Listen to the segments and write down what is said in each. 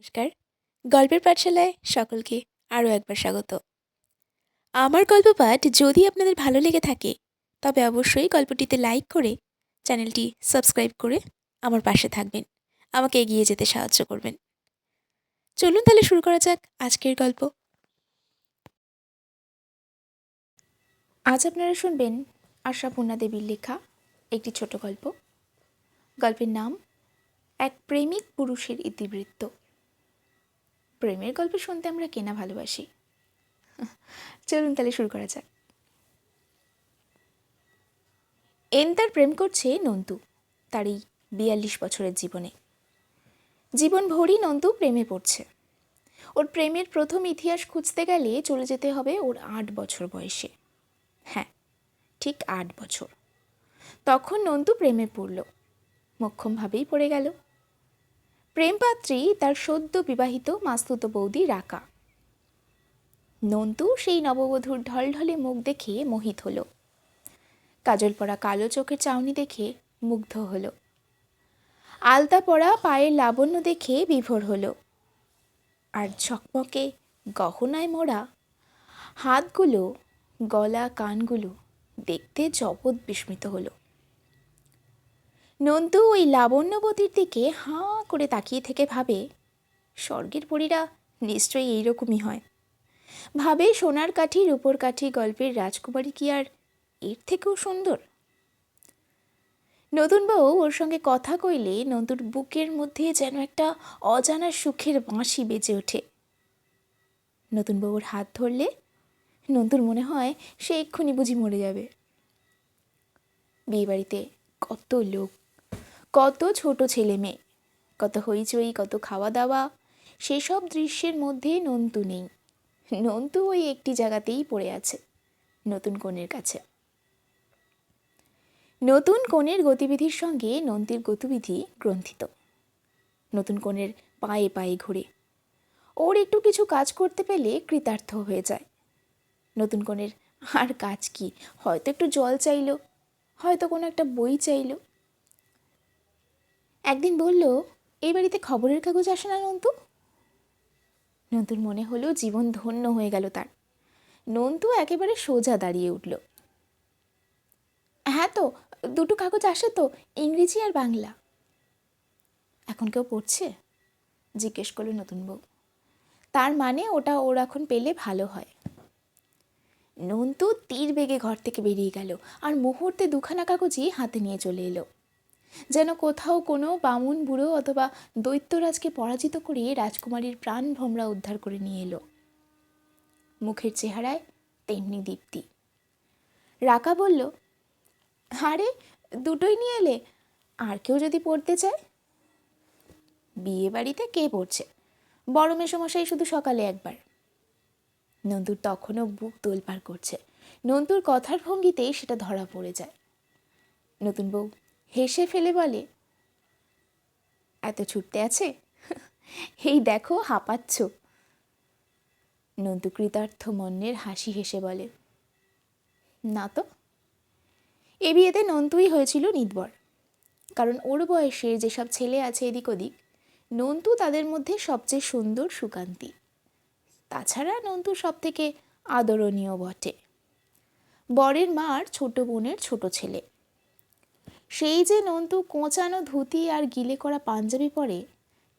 নমস্কার। গল্পের পাঠশালায় সকলকে আরও একবার স্বাগত। আমার গল্প পাঠ যদি আপনাদের ভালো লেগে থাকে তবে অবশ্যই গল্পটিতে লাইক করে চ্যানেলটি সাবস্ক্রাইব করে আমার পাশে থাকবেন, আমাকে এগিয়ে যেতে সাহায্য করবেন। চলুন তাহলে শুরু করা যাক আজকের গল্প। আজ আপনারা শুনবেন আশাপূর্ণা দেবীর লেখা একটি ছোট গল্প। গল্পের নাম এক প্রেমিক পুরুষের ইতিবৃত্ত। প্রেমের গল্প শুনতে আমরা কেনা ভালোবাসি। চলুন তাহলে শুরু করা যাক। এন তার প্রেম করছে নন্তু, তার এই ৪২ বছরের জীবনে। জীবন ভরই নন্তু প্রেমে পড়ছে। ওর প্রেমের প্রথম ইতিহাস খুঁজতে গেলে চলে যেতে হবে ওর ৮ বছর বয়সে। হ্যাঁ, ঠিক ৮ বছর। তখন নন্তু প্রেমে পড়ল, মোক্ষমভাবেই পড়ে গেল। প্রেমপাত্রী তার সদ্য বিবাহিত মাস্তুতো বৌদি রাকা। নন্তু সেই নববধূর ঢলঢলে মুখ দেখে মোহিত হলো। কাজল পরা কালো চোখের চাউনি দেখে মুগ্ধ হলো। আলতা পরা পায়ের লাবণ্য দেখে বিভোর হলো। আর ঝকমকে গহনায় মোড়া হাতগুলো, গলা, কানগুলো দেখতে জগৎ বিস্মিত হলো। নন্তু ওই লাবণ্যবতীর দিকে হাঁ করে তাকিয়ে থেকে ভাবে, স্বর্গের পরীরা নিশ্চয়ই এইরকমই হয়। ভাবে সোনার কাঠি রূপোর কাঠি গল্পের রাজকুমারী কি আর এর থেকেও সুন্দর? নতুন বউ ওর সঙ্গে কথা কইলে নন্তুর বুকের মধ্যে যেন একটা অজানা সুখের বাঁশি বেজে ওঠে। নতুন বউর হাত ধরলে নন্তুর মনে হয় সে এক্ষুনি বুঝি মরে যাবে। বিয়েবাড়িতে কত লোক, কত ছোট ছেলে মেয়ে, কত হইচই, কত খাওয়া দাওয়া, সেসব দৃশ্যের মধ্যে নন্তু নেই। নন্তু ওই একটি জায়গাতেই পড়ে আছে, নতুন কনের কাছে। নতুন কনের গতিবিধির সঙ্গে নন্তির গতিবিধি গ্রন্থিত। নতুন কনের পায়ে পায়ে ঘুরে ওর একটু কিছু কাজ করতে পেলে কৃতার্থ হয়ে যায়। নতুন কনের আর কাজ কি, হয়তো একটু জল চাইলো, হয়তো কোনো একটা বই চাইলো। একদিন বলল, এই বাড়িতে খবরের কাগজ আসে না নন্তু? নন্তুর মনে হলো জীবন ধন্য হয়ে গেল তার। নন্তু একেবারে সোজা দাঁড়িয়ে উঠল। হ্যাঁ তো, দুটো কাগজ আসে তো, ইংরেজি আর বাংলা। এখন কেউ পড়ছে? জিজ্ঞেস করলো নতুন বউ। তার মানে ওটা ওর এখন পেলে ভালো হয়। নন্তু তীর বেগে ঘর থেকে বেরিয়ে গেল আর মুহূর্তে দুখানা কাগজই হাতে নিয়ে চলে এলো। যেন কোথাও কোনো বামুন বুড়ো অথবা দৈত্যরাজকে পরাজিত করে রাজকুমারীর প্রাণ ভোমরা উদ্ধার করে নিয়ে এলো। মুখের চেহারায় তেমনি দীপ্তি। রাকা বলল, আরে দুটোই নিয়ে এলে, আর কেউ যদি পড়তে চায়? বিয়ে বাড়িতে কে পড়ছে, বড় মেসোমশাই শুধু সকালে একবার। নন্তুর তখনও বুক তোলপাড় করছে। নন্তুর কথার ভঙ্গিতেই সেটা ধরা পড়ে যায়। নতুন বউ হেসে ফেলে বলে, এত ছুটতে আছে? এই দেখো হাঁপাচ্ছ। নন্তু কৃতার্থ মন্যের হাসি হেসে বলে, না তো। এ বিয়েতে নন্তুই হয়েছিল নির্ভর, কারণ ওর বয়সের যেসব ছেলে আছে এদিক ওদিক, নন্তু তাদের মধ্যে সবচেয়ে সুন্দর সুকান্তি। তাছাড়া নন্তু সব থেকে আদরণীয় বটে। বরের মার ছোট বোনের ছোট ছেলে। সেই যে নন্তু কোঁচানো ধুতি আর গিলে করা পাঞ্জাবি পরে,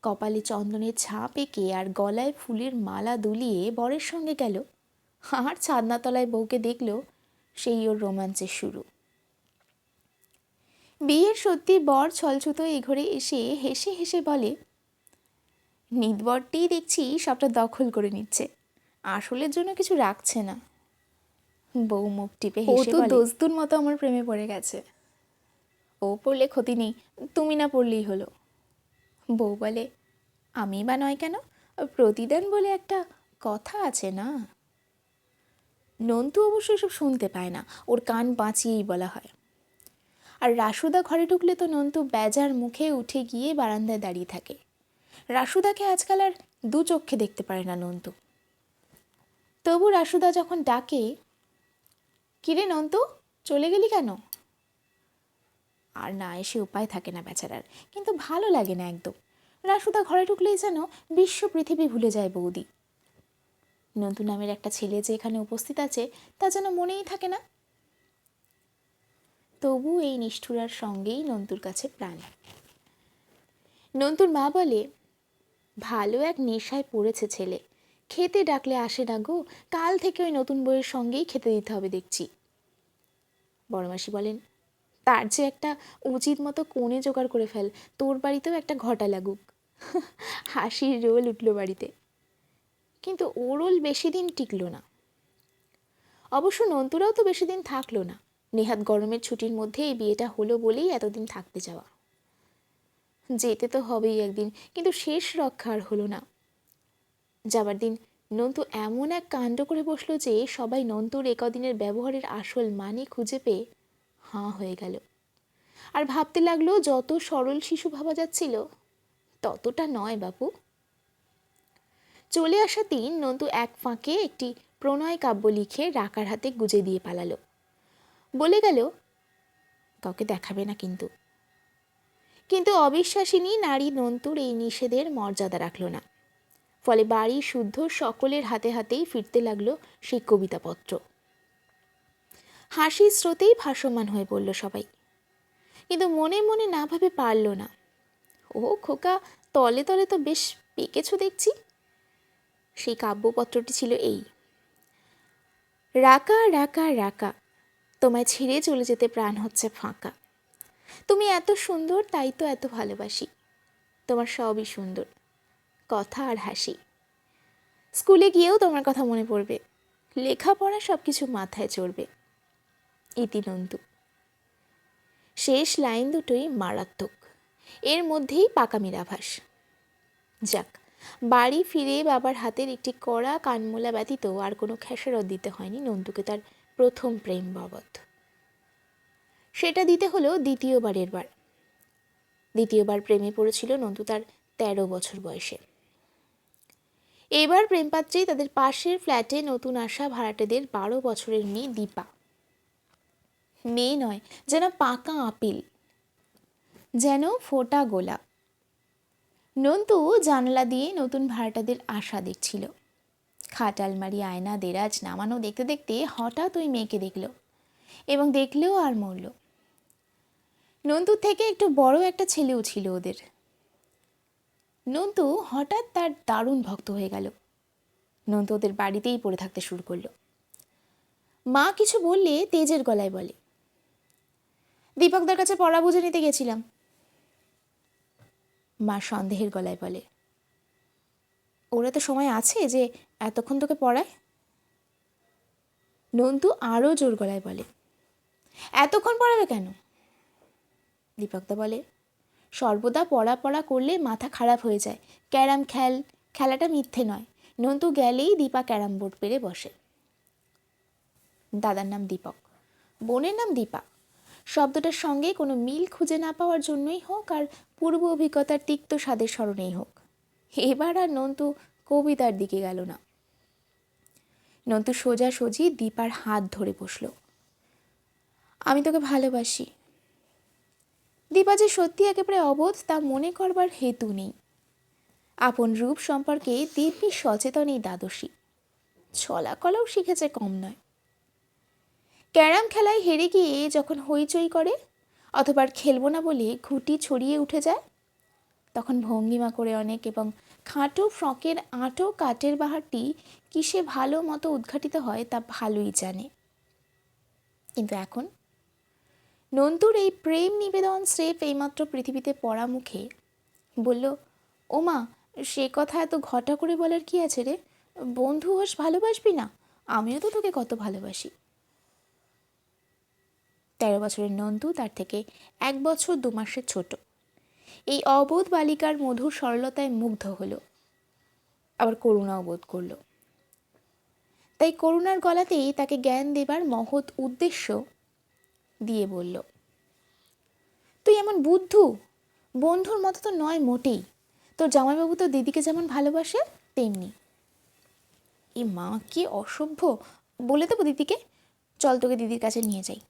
কপালে চন্দনের ছাপ এঁকে আর গলায় ফুলের মালা দুলিয়ে বরের সঙ্গে গেল, আর ছাদনাতলায় বউকে দেখল, সেই ওর রোমাঞ্চের শুরু। বিয়ের সত্যি বর ছলছুতো এই ঘরে এসে হেসে হেসে বলে, নিদবরটিই দেখছি সবটা দখল করে নিচ্ছে, আসলের জন্য কিছু রাখছে না। বউ মুখ টিপে হেসে বলে, দোস্তুর মতো আমার প্রেমে পড়ে গেছে। ও পড়লে ক্ষতি নেই, তুমি না পড়লেই হলো। বউ বলে, আমি বা নয় কেন, প্রতিদান বলে একটা কথা আছে না। নন্তু অবশ্য এসব শুনতে পায় না, ওর কান বাঁচিয়েই বলা হয়। আর রাসুদা ঘরে ঢুকলে তো নন্তু বেজার মুখে উঠে গিয়ে বারান্দায় দাঁড়িয়ে থাকে। রাসুদাকে আজকাল আর দু চক্ষে দেখতে পারে না নন্তু। তবু রাসুদা যখন ডাকে, কিরে নন্তু, চলে গেলি কেন? আর না এসে উপায় থাকে না বেচারার, কিন্তু ভালো লাগে না একদম। রাসুদা ঘরে ঢুকলেই যেন বিশ্ব পৃথিবী ভুলে যায় বৌদি। নন্তু নামের একটা ছেলে যে এখানে উপস্থিত আছে তা যেন মনেই থাকে না। তবু এই নিষ্ঠুরার সঙ্গেই নন্তুর কাছে প্রাণ। নন্তুর মা বলে, ভালো এক নেশায় পড়েছে ছেলে, খেতে ডাকলে আসে না গো, কাল থেকে ওই নতুন বউয়ের সঙ্গেই খেতে দিতে হবে দেখছি। বড়মাসি বলেন, তার যে একটা উচিত মতো কোণে জোগাড় করে ফেল, তোর বাড়িতেও একটা ঘটা লাগুক। হাসির রোল উঠল বাড়িতে, কিন্তু ও রোল বেশি দিন টিকল না। অবশ্য নন্তুরাও তো বেশি দিন থাকলো না। নেহাত গরমের ছুটির মধ্যে এই বিয়েটা হলো বলেই এতদিন থাকতে যাওয়া। যেতে তো হবেই একদিন, কিন্তু শেষ রক্ষা আর হলো না। যাবার দিন নন্তু এমন এক কাণ্ড করে বসলো যে সবাই নন্তুর একদিনের ব্যবহারের আসল মানে খুঁজে পেয়ে হাঁ হয়ে গেল। আর ভাবতে লাগলো, যত সরল শিশু ভাবা যাচ্ছিল ততটা নয় বাপু। চলে আসা দিন নন্তু এক ফাঁকে একটি প্রণয় কাব্য লিখে রাকার হাতে গুজে দিয়ে পালালো। বলে গেল, কাউকে দেখাবে না কিন্তু। কিন্তু অবিশ্বাসিনী নারী নন্তুর এই নিষেধের মর্যাদা রাখল না। ফলে বাড়ি শুদ্ধ সকলের হাতে হাতেই ফিরতে লাগলো সেই কবিতাপত্র। হাসির স্রোতেই ভাসমান হয়ে পড়ল সবাই, কিন্তু মনে মনে না ভাবে পারল না, ও খোকা, তলে তলে তো বেশ পেকেছ দেখছি। সেই কাব্যপত্রটি ছিল এই: রাকা রাকা রাকা, তোমায় ছেড়ে চলে যেতে প্রাণ হচ্ছে ফাঁকা। তুমি এত সুন্দর, তাই তো এত ভালোবাসি। তোমার সবই সুন্দর, কথা আর হাসি। স্কুলে গিয়েও তোমার কথা মনে পড়বে, লেখাপড়া সব কিছু মাথায় চড়বে। ইতি নন্তু। শেষ লাইন দুটোই মারাত্মক, এর মধ্যেই পাকামির আভাস। যাক, বাড়ি ফিরে বাবার হাতের একটি কড়া কানমোলা ব্যতীত আর কোনো খেসারত দিতে হয়নি নন্তুকে তার প্রথম প্রেম বাবদ। সেটা দিতে হলো দ্বিতীয়বার প্রেমে পড়েছিল নন্তু তার 13 বছর বয়সে। এবার প্রেমপাত্রী তাদের পাশের ফ্ল্যাটে নতুন আসা ভাড়াটেদের 12 বছরের মেয়ে দীপা। মেয়ে নয়, যেন পাকা আপিল, যেন ফোটা গোলাপ। নন্তু জানলা দিয়ে নতুন ভাড়াটাদের আশা দেখছিল। খাট, আলমারি, আয়না, দেরাজ নামানো দেখতে দেখতে হঠাৎ ওই মেয়েকে দেখল, এবং দেখলেও আর মরল। নন্তুর থেকে একটু বড় একটা ছেলেও ছিল ওদের। নন্তু হঠাৎ তার দারুণ ভক্ত হয়ে গেল। নন্তু ওদের বাড়িতেই পড়ে থাকতে শুরু করলো। মা কিছু বললে তেজের গলায় বলে, দীপকদার কাছে পড়া বুঝে নিতে গেছিলাম। মা সন্দেহের গলায় বলে, ওরা তো সময় আছে যে এতক্ষণ তোকে পড়ায়? নন্তু আরও জোর গলায় বলে, এতক্ষণ পড়াবে কেন? দীপকদা বলে, সর্বদা পড়া পড়া করলে মাথা খারাপ হয়ে যায়। ক্যারাম খেলাটা মিথ্যে নয়। নন্তু গেলেই দীপা ক্যারাম বোর্ড পেরে বসে। দাদার নাম দীপক, বোনের নাম দীপা। শব্দটার সঙ্গে কোনো মিল খুঁজে না পাওয়ার জন্যই হোক, আর পূর্ব অভিজ্ঞতার তিক্ত স্বাদের স্মরণেই হোক, এবার আর নন্তু কবিতার দিকে গেল না। নন্তু সোজাসুজি দীপার হাত ধরে বসল। আমি তোকে ভালোবাসি। দীপা যে সত্যি একেবারে অবোধ তা মনে করবার হেতু নেই। আপন রূপ সম্পর্কে দিব্যি সচেতন এই দ্বাদশী। ছলাকলাও শিখেছে কম নয়। ক্যারাম খেলায় হেরে গিয়ে যখন হইচই করে, অথবা খেলবো না বলে ঘুঁটি ছড়িয়ে উঠে যায়, তখন ভঙ্গিমা করে অনেক এবং খাঁটো ফ্রকের আঁটো কাটের বাহারটি কিসে ভালো মতো উদ্ঘাটিত হয় তা ভালোই জানে। কিন্তু এখন নন্তুর এই প্রেম নিবেদন স্রেফ এইমাত্র পৃথিবীতে পড়া মুখে বলল, ও মা, সে কথা এত ঘটা করে বলার কি আছে রে? বন্ধু হোস, ভালোবাসবি না? আমিও তো তোকে কত ভালোবাসি। 13 বছরের নন্তু তার থেকে 1 বছর 2 মাসের ছোট। এই অবোধ বালিকার মধুর সরলতায় মুগ্ধ হলো, আবার করুণাও বোধ করল। তাই করুণার গলাতেই তাকে জ্ঞান দেবার মহৎ উদ্দেশ্য দিয়ে বলল, তুই এমন বুদ্ধু, বন্ধুর মতো তো নয় মোটেই। তোর জামাইবাবু তো দিদিকে যেমন ভালোবাসে তেমনি। এ মা, কি অসভ্য! বলে দেবো দিদিকে, চল তোকে দিদির কাছে নিয়ে যাই।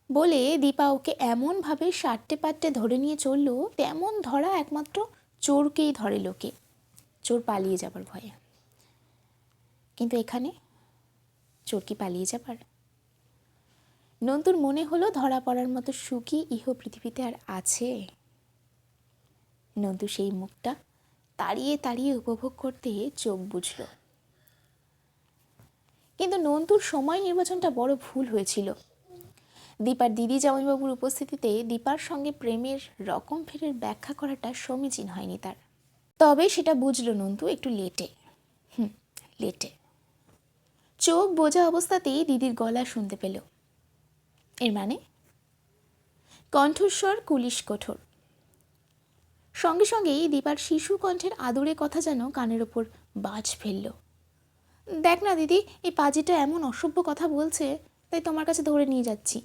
বলে দীপা ওকে এমনভাবে সাট্টে পাট্টে ধরে নিয়ে চলল, তেমন ধরা একমাত্র চোরকেই ধরে লোকে, চোর পালিয়ে যাবার ভয়ে। কিন্তু এখানে চোর কি পালিয়ে যাবার? নন্তুর মনে হলো ধরা পড়ার মতো সুখী ইহ পৃথিবীতে আর আছে। নন্তু সেই মুখটা তাড়িয়ে তাড়িয়ে উপভোগ করতে চোখ বুঝল। কিন্তু নন্তুর সময় নির্বাচনটা বড় ভুল হয়েছিল। দীপার দিদি জামাইবাবুর উপস্থিতিতে দীপার সঙ্গে প্রেমের রকম ফেরের ব্যাখ্যা করাটা সমীচীন হয়নি তার। তবে সেটা বুঝল নন্তু একটু লেটে। লেটে চোখ বোঝা অবস্থাতেই দিদির গলা শুনতে পেল। এর মানে কণ্ঠস্বর কুলিশ কঠোর। সঙ্গে সঙ্গেই দীপার শিশু কণ্ঠের আদরে কথা যেন কানের ওপর বাজ ফেলল। দেখ না দিদি, এই পাজিটা এমন অসভ্য কথা বলছে, তাই তোমার কাছে ধরে নিয়ে যাচ্ছি।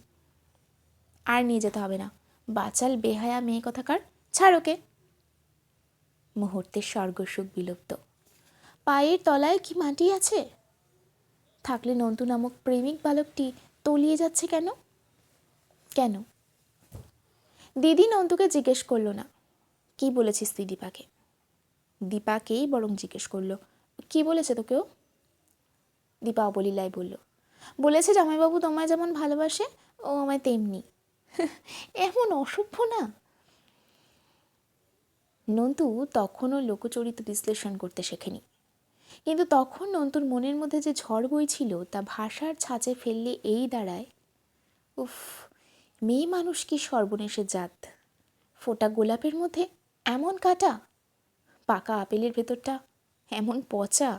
আর নিয়ে যেতে হবে না, বাচাল বেহায়া মেয়ে কথাকার, ছাড় ওকে। মুহূর্তে স্বর্গসুখ বিলুপ্ত। পায়ের তলায় কি মাটি আছে? থাকলে নন্তু নামক প্রেমিক বালকটি তলিয়ে যাচ্ছে কেন? কেন? দিদি নন্তুকে জিজ্ঞেস করলো না, কি বলেছিস তুই দীপাকে? দীপাকেই বরং জিজ্ঞেস করলো, কি বলেছে তোকেও? দীপা অবলীলায় বলল, বলেছে জামাইবাবু তোমায় যেমন ভালোবাসে ও আমায় তেমনি। এমন অসভ্য না। নন্তু তখনও লোকচরিত বিশ্লেষণ করতে শেখেনি, কিন্তু তখন নন্তুর মনের মধ্যে যে ঝড় বইছিল তা ভাষার ছাঁচে ফেললে এই দাঁড়ায়, উফ, মেয়ে মানুষ কি সর্বনেশের জাত! ফোটা গোলাপের মধ্যে এমন কাটা, পাকা আপেলের ভেতরটা এমন পচা।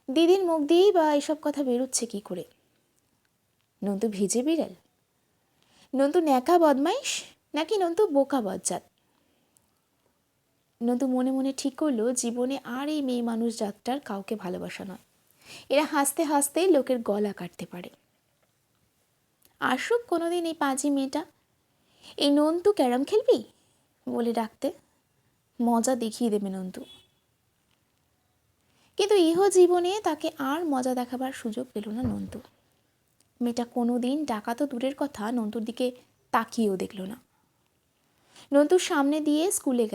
দিদির মুখ দিয়েই বা এসব কথা বেরোচ্ছে কি করে? নন্তু ভিজে বিড়াল? নন্তু ন্যাকা বদমাইশ, নাকি নন্তু বোকা বজ্জাত? নন্তু মনে মনে ঠিক করলো জীবনে আর এই মেয়ে মানুষ জাতটার কাউকে ভালোবাসা নয়। এরা হাসতে হাসতেই লোকের গলা কাটতে পারে। আসুক কোনোদিন এই পাজি মেয়েটা, এই নন্তু ক্যারাম খেলবি বলে ডাকতে, মজা দেখিয়ে দেবে নন্তু। কিন্তু ইহ জীবনে তাকে আর মজা দেখাবার সুযোগ পেল না নন্তু। মেয়েটা কোনোদিন ডাকা তো দূরের কথা, নন্তুর দিকে তাকিয়েও দেখল না। নন্তুর সামনে দিয়ে স্কুলে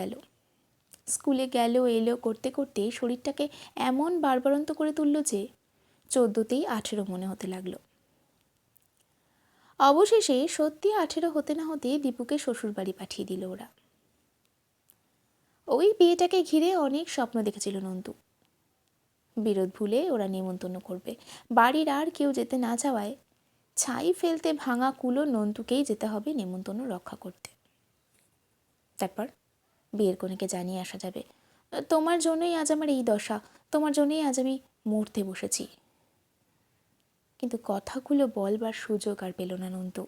গেল এলো করতে করতে শরীরটাকে এমন বাড়বাড়ন্ত করে তুলল যে 14তেই 18 মনে হতে লাগলো। অবশেষে সত্যি 18 হতে না হতে দীপুকে শ্বশুরবাড়ি পাঠিয়ে দিল ওরা। ওই বিয়েটাকে ঘিরে অনেক স্বপ্ন দেখেছিল নন্তু। বিরোধ ভুলে ওরা নেমন্তন্ন করবে, বাড়ির আর কেউ যেতে না যাওয়ায় ছাই ফেলতে ভাঙা কুলো নন্তুকেই যেতে হবে নেমন্তন্ন রক্ষা করতে। তারপর বিয়ের কনেকে জানিয়ে আসা যাবে, তোমার জন্যই আজ আমার এই দশা, তোমার জন্যই আজ আমি মরতে বসেছি। কিন্তু কথাগুলো বলবার সুযোগ আর পেল না নন্তু।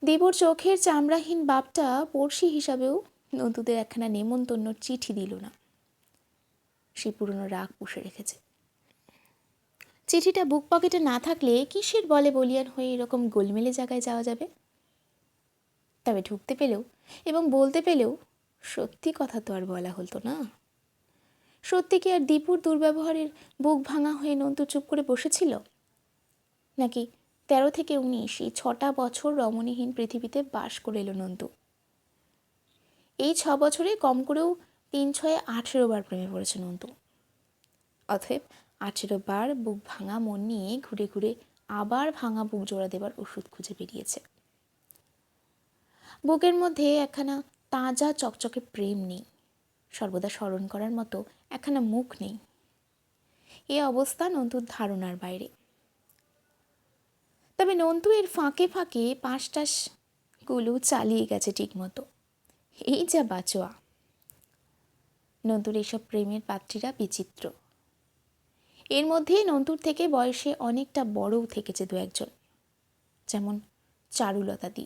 দেবর চোখের চামড়াহীন বাপটা পড়শি হিসাবেও নন্তুদের একখানা নেমন্তন্নর চিঠি দিল না। সে পুরনো রাগ পুষে রেখেছে। চিঠিটা বুক পকেটে না থাকলে কিসের বলে বলিয়ান হয়ে এরকম গোলমেলে জায়গায় যাওয়া যাবে? তবে ঢুকতে পেলেও এবং বলতে পেলেও সত্যি কথা তো আর বলা হতো না। সত্যি কি আর দীপুর দুর্ব্যবহারের বুক ভাঙা হয়ে নন্তু চুপ করে বসেছিল? নাকি 13 থেকে 19 এই 6টা বছর রমণীহীন পৃথিবীতে বাস করে এলো নন্তু। এই 6 বছরে কম করেও 3-6 18 বার প্রেমে পড়েছে নন্তু। অতএব 18 বার বুক ভাঙা মন নিয়ে ঘুরে ঘুরে আবার ভাঙা বুক জোড়া দেবার ওষুধ খুঁজে বেরিয়েছে। বুকের মধ্যে একখানা তাজা চকচকে প্রেম নেই, সর্বদা স্মরণ করার মতো একখানা মুখ নেই। এ অবস্থা নন্তুর ধারণার বাইরে। তবে নন্তু এর ফাঁকে ফাঁকে 5টাস গুলো চালিয়ে গেছে ঠিক মতো। এই যা বাঁচোয়া! নন্তুর এইসব প্রেমের পাত্রীরা বিচিত্র। এর মধ্যে নন্তুর থেকে বয়সে অনেকটা বড়ও থেকেছে দু একজন, যেমন চারুলতা দি,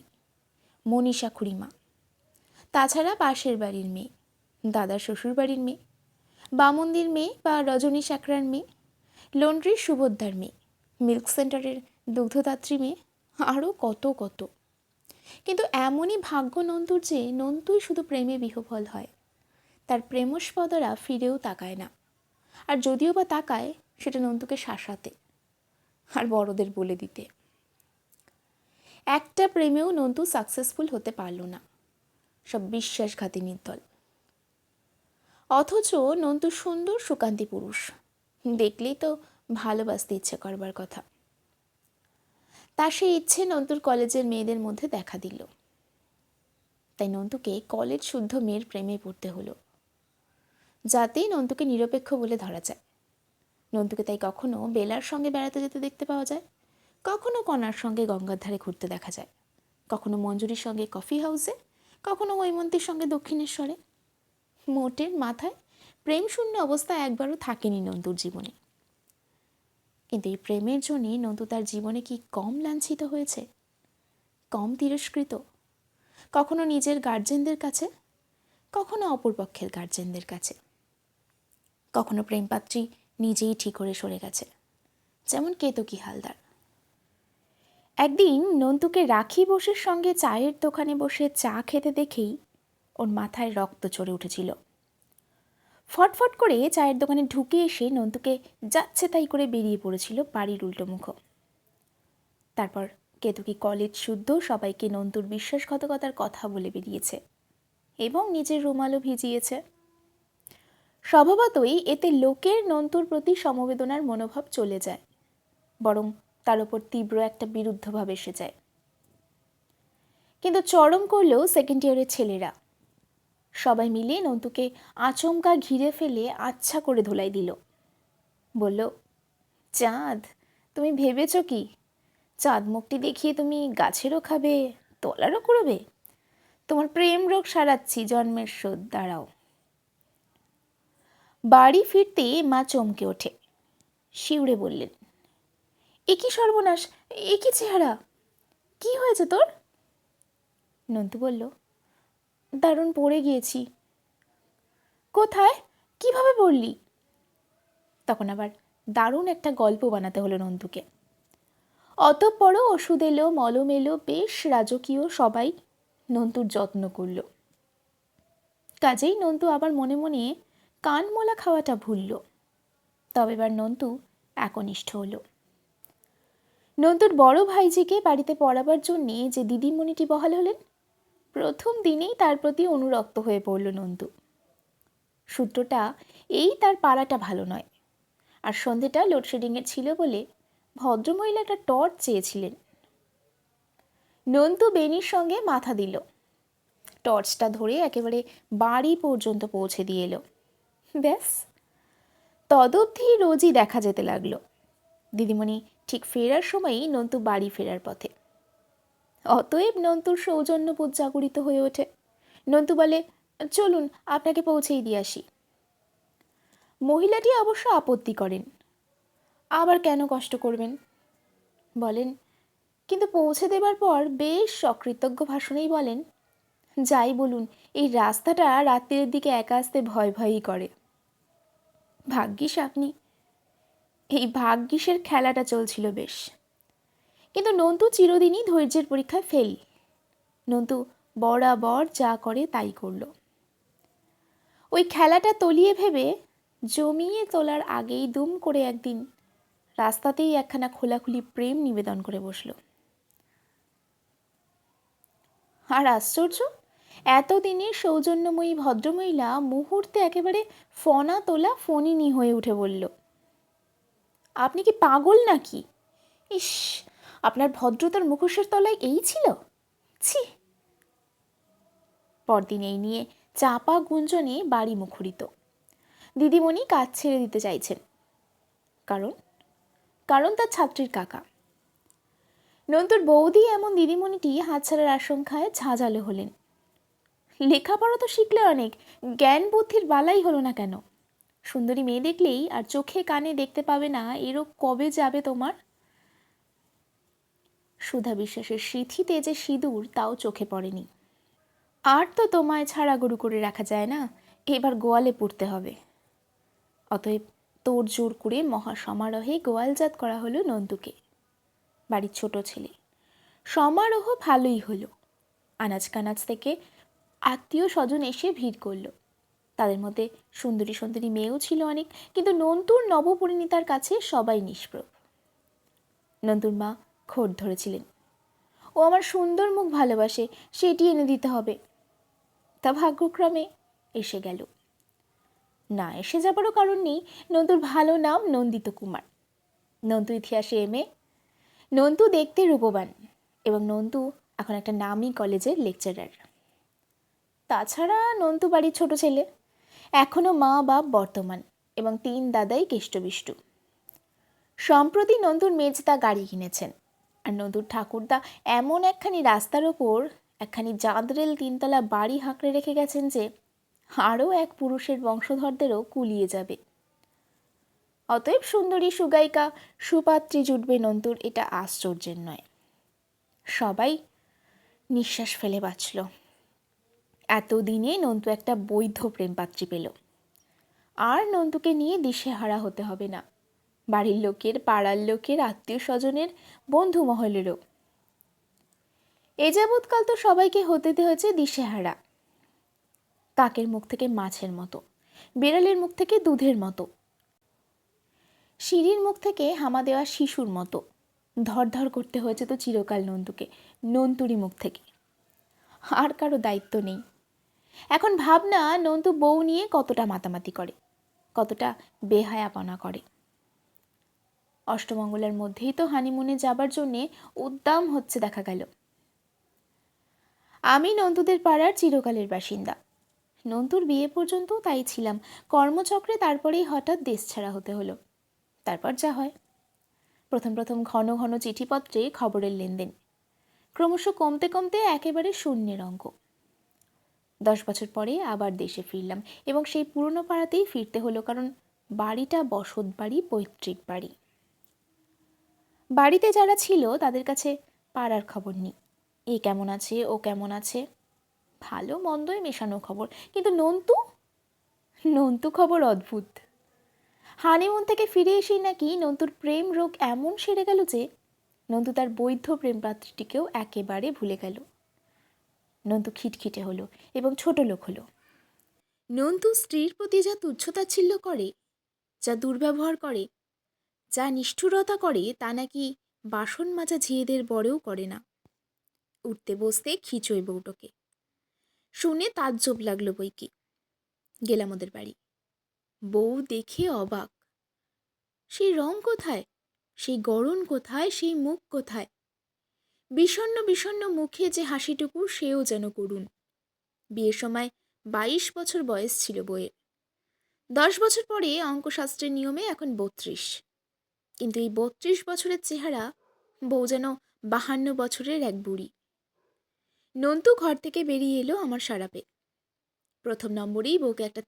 মনীষা খুড়িমা। তাছাড়া পাশের বাড়ির মেয়ে, দাদার শ্বশুর বাড়ির মেয়ে, বামন্দির মেয়ে বা রজনী সাকরার মেয়ে, লন্ড্রির সুভদ্রার মেয়ে, মিল্ক সেন্টারের দুগ্ধদাত্রী মেয়ে, আরও কত কত। কিন্তু এমনই ভাগ্য নন্তুর যে নন্তুই শুধু প্রেমে বিহ্বল হয়। তার প্রেমস্পদরা ফিরেও তাকায় না, আর যদিও বা তাকায় সেটা নন্তুকে শাসাতে আর বড়দের বলে দিতে। একটা প্রেমেও নন্তু সাকসেসফুল হতে পারল না। সব বিশ্বাসঘাতিনীর দল। অথচ নন্তু সুন্দর সুকান্তি পুরুষ, দেখলেই তো ভালোবাসতে ইচ্ছে করবার কথা। তার সেই ইচ্ছে নন্তুর কলেজের মেয়েদের মধ্যে দেখা দিল। তাই নন্তুকে কলেজ শুদ্ধ মেয়ের প্রেমে পড়তে হলো, যাতেই নন্তুকে নিরপেক্ষ বলে ধরা যায়। নন্তুকে তাই কখনো বেলার সঙ্গে বেড়াতে যেতে দেখতে পাওয়া যায়, কখনো কণার সঙ্গে গঙ্গার ধারে ঘুরতে দেখা যায়, কখনো মঞ্জুরির সঙ্গে কফি হাউসে, কখনো হৈমন্তীর সঙ্গে দক্ষিণেশ্বরে। মোটের মাথায় প্রেম শূন্য অবস্থা একবারও থাকেনি নন্তুর জীবনে। কিন্তু এই প্রেমের জন্যে নন্তু তার জীবনে কি কম লাঞ্ছিত হয়েছে, কম তিরস্কৃত? কখনো নিজের গার্জেনদের কাছে, কখনো অপরপক্ষের গার্জেনদের কাছে, কখনো প্রেমপাত্রী নিজেই ঠিক করে সরে গেছে, যেমন কেতকী হালদার। একদিন নন্তুকে রাখি বোসের সঙ্গে চায়ের দোকানে বসে চা খেতে দেখেই ওর মাথায় রক্ত চড়ে উঠেছিল। ফটফট করে চায়ের দোকানে ঢুকে এসে নন্তুকে যাচ্ছে তাই করে বেরিয়ে পড়েছিল বাড়ির উল্টো মুখ। তারপর কেতকী কলেজ শুদ্ধ সবাইকে নন্তুর বিশ্বাসঘাতকতার কথা বলে বেরিয়েছে এবং নিজের রুমালও ভিজিয়েছে। স্বভাবতই এতে লোকের নন্তুর প্রতি সমবেদনার মনোভাব চলে যায়, বরং তার ওপর তীব্র একটা বিরুদ্ধভাব এসে যায়। কিন্তু চরম করল সেকেন্ড ইয়ারের ছেলেরা। সবাই মিলে নন্তুকে আচমকা ঘিরে ফেলে আচ্ছা করে ধোলাই দিল। বলল, চাঁদ, তুমি ভেবেছ কি চাঁদ মুখটি দেখিয়ে তুমি গাছেরও খাবে, তলারও করবে? তোমার প্রেম রোগ সারাচ্ছি জন্মের শোধ, দাঁড়াও। বাড়ি ফিরতে মা চমকে ওঠে, শিউরে বললেন, এ কি সর্বনাশ, এ কি চেহারা, কি হয়েছে তোর? নন্তু বলল, দারুণ পড়ে গিয়েছি। কোথায়, কিভাবে পড়লি? তখন আবার দারুণ একটা গল্প বানাতে হলো নন্তুকে। অতঃপরও ওষুধ এলো, মলম এলো, বেশ রাজকীয় সবাই নন্তুর যত্ন করল। কাজেই নন্তু আবার মনে মনে কানমোলা খাওয়াটা ভুলল। তবে এবার নন্তু একনিষ্ঠ হলো। নন্তুর বড় ভাইজিকে বাড়িতে পড়াবার জন্যে যে দিদিমণিটি বহাল হলেন, প্রথম দিনেই তার প্রতি অনুরক্ত হয়ে পড়ল নন্তু। সূত্রটা এই, তার পাড়াটা ভালো নয়, আর সন্ধেটা লোডশেডিংয়ের ছিল বলে ভদ্রমহিলা একটা টর্চ চেয়েছিলেন। নন্তু বেনির সঙ্গে মাথা দিল, টর্চটা ধরে একেবারে বাড়ি পর্যন্ত পৌঁছে দিয়ে এলো। ব্যাস, তদবধি রোজই দেখা যেতে লাগলো। দিদিমণি ঠিক ফেরার সময়ই নন্তু বাড়ি ফেরার পথে। অতএব নন্তুর সৌজন্যবোধ জাগরিত হয়ে ওঠে। নন্তু বলে, চলুন আপনাকে পৌঁছেই দিয়ে আসি। মহিলাটি অবশ্য আপত্তি করেন, আবার কেন কষ্ট করবেন বলেন, কিন্তু পৌঁছে দেবার পর বেশ অকৃতজ্ঞ ভাষণেই বলেন, যাই বলুন, এই রাস্তাটা রাত্রির দিকে একা আসতে ভয় ভয়ই করে। ভাগ্যিস আপনি। এই ভাগ্যিসের খেলাটা চলছিল বেশ। কিন্তু নন্তু চিরদিনই ধৈর্যের পরীক্ষায় ফেল। নন্তু বরাবর যা করে তাই করল। ওই খেলাটা তলিয়ে ভেবে জমিয়ে তোলার আগেই দুম করে একদিন রাস্তাতেই একখানা খোলাখুলি প্রেম নিবেদন করে বসল। আর আশ্চর্য, এতদিনের সৌজন্যময়ী ভদ্রমহিলা মুহূর্তে একেবারে ফনা তোলা ফণিনী হয়ে উঠে বলল, আপনি কি পাগল নাকি? ইস, আপনার ভদ্রতার মুখোশের তলায় এই ছিল? ছি! পরদিন এই নিয়ে চাপা গুঞ্জনে বাড়ি মুখরিত। দিদিমণি কাজ ছেড়ে দিতে চাইছেন, কারণ কারণ তার ছাত্রীর কাকা। নন্তুর বৌদি এমন দিদিমণিটি হাতছাড়ার আশঙ্কায় ঝাঁঝালো হলেন। লেখাপড়া তো শিখলে অনেক, জ্ঞান বুদ্ধির বালাই হলো না কেন? সুন্দরী মেয়ে দেখলেই আর চোখে কানে দেখতে পাবে না, এরও কবে যাবে তোমার? সুধা বিশ্বাসের সিঁথিতে যে সিঁদুর তাও চোখে পড়েনি। আর তো তোমায় ছাড়া গরু করে রাখা যায় না, এবার গোয়ালে পুড়তে হবে। অতএব তোড় জোর করে মহা সমারোহে গোয়ালজাত করা হলো নন্তুকে। বাড়ির ছোট ছেলে, সমারোহ ভালোই হলো। আনাজ কানাজ থেকে আত্মীয় স্বজন এসে ভিড় করল। তাদের মধ্যে সুন্দরী সুন্দরী মেয়েও ছিল অনেক, কিন্তু নন্তুর নবপরিণীতার কাছে সবাই নিষ্প্রভ। নন্তুর মা খোঁট ধরেছিলেন, ও আমার সুন্দর মুখ ভালোবাসে, সেটি এনে দিতে হবে। তা ভাগ্যক্রমে এসে গেল। না এসে যাবারও কারণ নেই, নন্তুর ভালো নাম নন্দিত কুমার। নন্তু ইতিহাসে এমএ, নন্তু দেখতে রূপবান, এবং নন্তু এখন একটা নামী কলেজের লেকচারার। তাছাড়া নন্তু বাড়ির ছোট ছেলে, এখনও মা বাপ বর্তমান, এবং 3 দাদাই কেষ্টবিষ্টু। সম্প্রতি নন্তুর মেজদা গাড়ি কিনেছেন, আর নন্তুর ঠাকুরদা এমন একখানি রাস্তার ওপর একখানি জাঁদরেল 3তলা বাড়ি হাঁকড়ে রেখে গেছেন যে আরও এক পুরুষের বংশধরদেরও কুলিয়ে যাবে। অতএব সুন্দরী সুগায়িকা সুপাত্রী জুটবে নন্তুর, এটা আশ্চর্যের নয়। সবাই নিঃশ্বাস ফেলে বাঁচল। এতদিনে নন্তু একটা বৈধ প্রেমপাত্রী পেল, আর নন্তুকে নিয়ে দিশেহারা হতে হবে না বাড়ির লোকের, পাড়ার লোকের, আত্মীয় স্বজনের, বন্ধু মহলেরও। এ যাবৎকাল তো সবাইকে হতে হয়েছে দিশেহারা, কাকের মুখ থেকে মাছের মতো, বেড়ালের মুখ থেকে দুধের মতো, সিঁড়ির মুখ থেকে হামা দেওয়া শিশুর মতো। ধরধর করতে হয়েছে তো চিরকাল নন্তুকে নন্তুরই মুখ থেকে। আর কারো দায়িত্ব নেই। এখন ভাবনা নন্তু বউ নিয়ে কতটা মাতামাতি করে, কতটা বেহায়াপনা করে। অষ্টমঙ্গলার মধ্যেই তো হানিমুনে যাবার জন্যে উদ্দাম হচ্ছে দেখা গেল। আমি নন্তুদের পাড়ার চিরকালের বাসিন্দা। নন্তুর বিয়ে পর্যন্ত তাই ছিলাম। কর্মচক্রে তারপরেই হঠাৎ দেশ ছাড়া হতে হলো। তারপর যা হয়, প্রথম প্রথম ঘন ঘন চিঠিপত্রে খবরের লেনদেন, ক্রমশ কমতে কমতে একেবারে শূন্যের অঙ্ক। 10 বছর পরে আবার দেশে ফিরলাম, এবং সেই পুরনো পাড়াতেই ফিরতে হলো, কারণ বাড়িটা বসত বাড়ি, পৈতৃক বাড়ি। বাড়িতে যারা ছিল তাদের কাছে পাড়ার খবর নেই। এ কেমন আছে, ও কেমন আছে, ভালো মন্দই মেশানো খবর। কিন্তু নন্তু খবর অদ্ভুত। হানিমুন থেকে ফিরে এসেই নাকি নন্তুর প্রেম রোগ এমন সেরে গেল যে নন্তু তার বৈধ প্রেমপাত্রীটিকেও একেবারে ভুলে গেল। নন্তু খিটখিটে হলো এবং ছোট লোক হলো। নন্তু স্ত্রীর প্রতি যা তুচ্ছতাচ্ছিল্য করে, যা দুর্ব্যবহার করে, যা নিষ্ঠুরতা করে, তা নাকি বাসন মাজা ঝিয়েদের বরেও করে না। উঠতে বসতে খিচুই বউটোকে শুনে তাজ্জব লাগলো বই কি। গেলাম ওদের বাড়ি। বউ দেখে অবাক। সেই রং কোথায়, সেই গড়ন কোথায়, সেই মুখ কোথায়? বিষণ্ণ বিষণ্ণ মুখে যে হাসিটুকু, সেও যেন করুণ। বিয়ের সময় 22 বছর বয়স ছিল বউয়ের। 10 বছর পরে অঙ্কশাস্ত্রের নিয়মে এখন 32। কিন্তু এই 32 বছরের চেহারা, বউ যেন 52 বছরের এক বুড়ি। নন্তু ঘর থেকে বেরিয়ে এলো আমার সারাপে। প্রথম নম্বরেই বউকে একটা